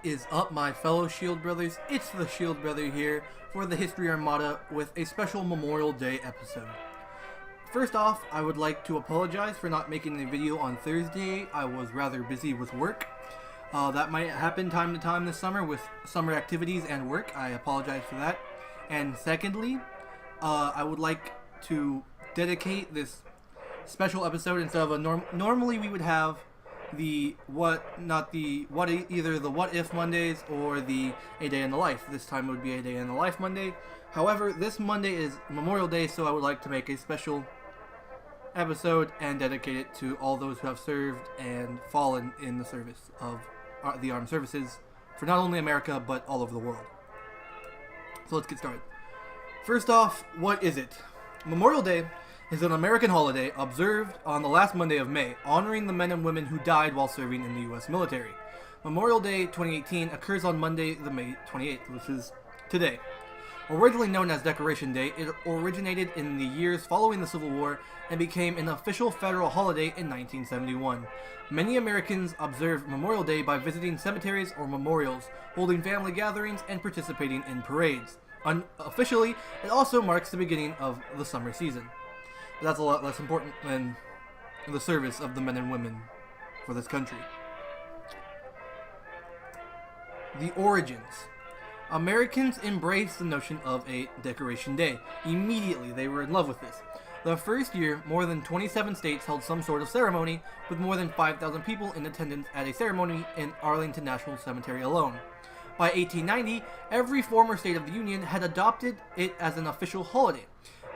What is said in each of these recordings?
Is up, my fellow Shield Brothers? It's the Shield Brother here for the History Armada with a special Memorial Day episode. First off, I would like to apologize for not making a video on Thursday. I was rather busy with work. That might happen time to time this summer with summer activities and work. I apologize for that. And secondly, I would like to dedicate this special episode instead of a normally we would have either the What If Mondays or the A Day in the Life. This time it would be A Day in the Life Monday. However, this Monday is Memorial Day, so I would like to make a special episode and dedicate it to all those who have served and fallen in the service of the armed services for not only America but all over the world. So let's get started. First off, what is it? Memorial Day is an American holiday observed on the last Monday of May, honoring the men and women who died while serving in the U.S. military. Memorial Day 2018 occurs on Monday, the May 28th, which is today. Originally known as Decoration Day, it originated in the years following the Civil War and became an official federal holiday in 1971. Many Americans observe Memorial Day by visiting cemeteries or memorials, holding family gatherings, and participating in parades. Unofficially, it also marks the beginning of the summer season. But that's a lot less important than the service of the men and women for this country. The origins. Americans embraced the notion of a Decoration Day. Immediately, they were in love with this. The first year, more than 27 states held some sort of ceremony, with more than 5,000 people in attendance at a ceremony in Arlington National Cemetery alone. By 1890, every former state of the Union had adopted it as an official holiday.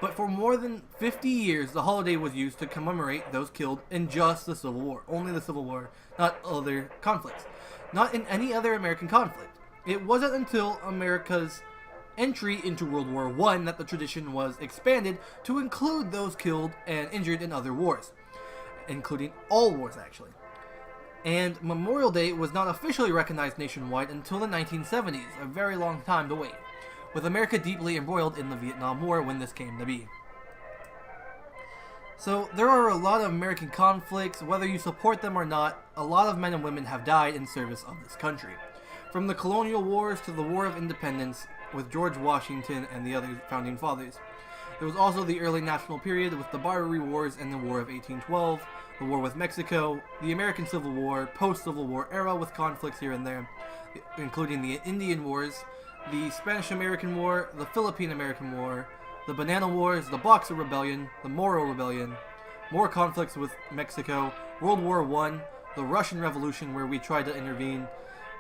But for more than 50 years, the holiday was used to commemorate those killed in just the Civil War. Only the Civil War, not other conflicts. Not in any other American conflict. It wasn't until America's entry into World War I that the tradition was expanded to include those killed and injured in other wars. Including all wars, actually. And Memorial Day was not officially recognized nationwide until the 1970s, a very long time to wait, with America deeply embroiled in the Vietnam War when this came to be. So, there are a lot of American conflicts. Whether you support them or not, a lot of men and women have died in service of this country. From the colonial wars to the War of Independence with George Washington and the other founding fathers. There was also the early national period with the Bowery Wars and the War of 1812, the war with Mexico, the American Civil War, post-Civil War era with conflicts here and there, including the Indian Wars, the Spanish-American War, the Philippine-American War, the Banana Wars, the Boxer Rebellion, the Moro Rebellion, more conflicts with Mexico, World War I, the Russian Revolution where we tried to intervene,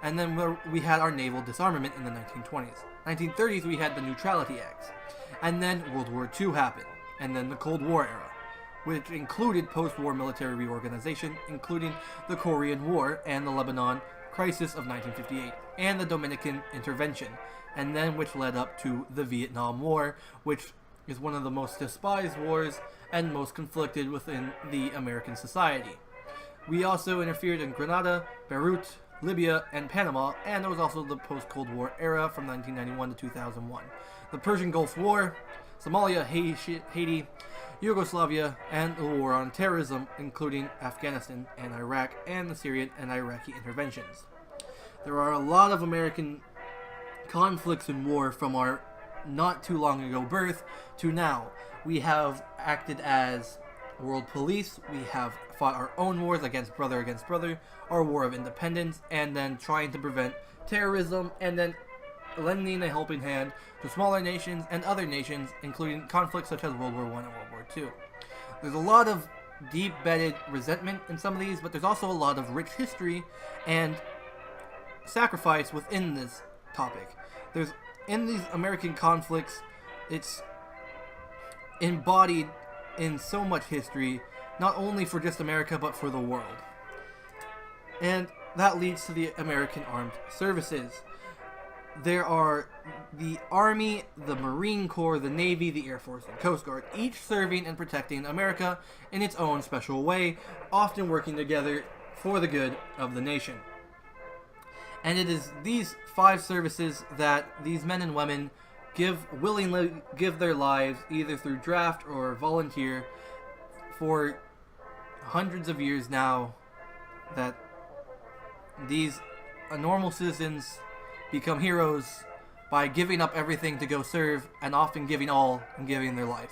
and then we had our naval disarmament in the 1920s. 1930s we had the Neutrality Acts, and then World War II happened, and then the Cold War era, which included post-war military reorganization, including the Korean War and the Lebanon crisis of 1958, and the Dominican intervention, and then which led up to the Vietnam War, which is one of the most despised wars and most conflicted within the American society. We also interfered in Grenada, Beirut, Libya, and Panama, and there was also the post-Cold War era from 1991 to 2001. The Persian Gulf War, Somalia, Haiti, Yugoslavia, and the war on terrorism, including Afghanistan and Iraq, and the Syrian and Iraqi interventions. There are a lot of American conflicts and war from our not too long ago birth to now. We have acted as world police, we have fought our own wars against brother, our war of independence, and then trying to prevent terrorism, and then lending a helping hand to smaller nations and other nations, including conflicts such as World War I and World War II. There's a lot of deep-bedded resentment in some of these, but there's also a lot of rich history and sacrifice within this topic. In these American conflicts, it's embodied in so much history, not only for just America, but for the world. And that leads to the American Armed Services. There are the Army, the Marine Corps, the Navy, the Air Force, and Coast Guard, each serving and protecting America in its own special way, often working together for the good of the nation. And it is these 5 services that these men and women willingly give their lives, either through draft or volunteer, for hundreds of years now, that these normal citizens become heroes by giving up everything to go serve, and often giving all and giving their life.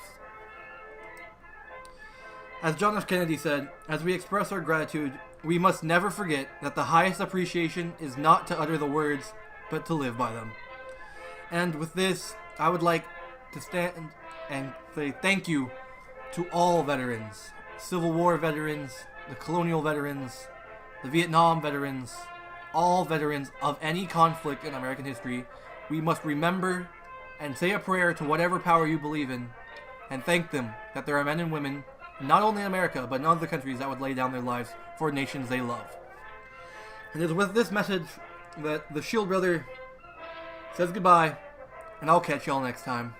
As John F. Kennedy said, as we express our gratitude, we must never forget that the highest appreciation is not to utter the words, but to live by them. And with this, I would like to stand and say thank you to all veterans, Civil War veterans, the colonial veterans, the Vietnam veterans, all veterans of any conflict in American history. We must remember and say a prayer to whatever power you believe in, and thank them that there are men and women, not only in America, but in other countries, that would lay down their lives for nations they love. And it is with this message that the Shield Brother says goodbye, and I'll catch y'all next time.